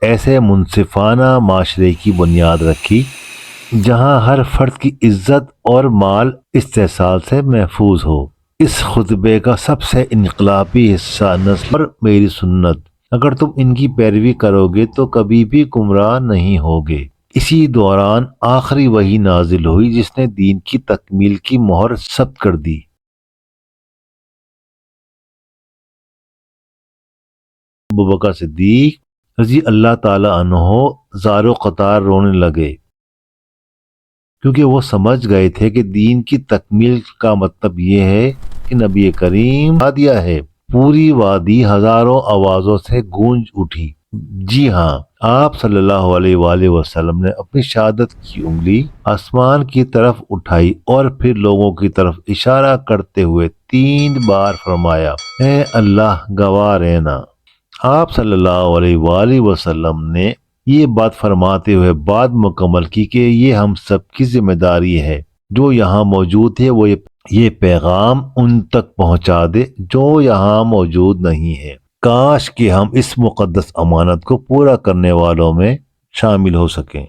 ایسے منصفانہ معاشرے کی بنیاد رکھی جہاں ہر فرد کی عزت اور مال استحصال سے محفوظ ہو۔ اس خطبے کا سب سے انقلابی حصہ نسل اور میری سنت، اگر تم ان کی پیروی کرو گے تو کبھی بھی گمراہ نہیں ہوگے۔ اسی دوران آخری وحی نازل ہوئی جس نے دین کی تکمیل کی مہر ثبت کر دی۔ ابوبکر صدیق رضی اللہ تعالی عنہ زار و قطار رونے لگے، کیونکہ وہ سمجھ گئے تھے کہ دین کی تکمیل کا مطلب یہ ہے کہ نبی کریم آ دیا ہے۔ پوری وادی ہزاروں آوازوں سے گونج اٹھی۔ جی ہاں، آپ صلی اللہ علیہ وآلہ وسلم نے اپنی شہادت کی انگلی آسمان کی طرف اٹھائی اور پھر لوگوں کی طرف اشارہ کرتے ہوئے 3 بار فرمایا، اے اللہ گواہ رہنا۔ آپ صلی اللہ علیہ وآلہ وسلم نے یہ بات فرماتے ہوئے بات مکمل کی کہ یہ ہم سب کی ذمہ داری ہے، جو یہاں موجود تھے وہ یہ پیغام ان تک پہنچا دے جو یہاں موجود نہیں ہے۔ کاش کہ ہم اس مقدس امانت کو پورا کرنے والوں میں شامل ہو سکیں۔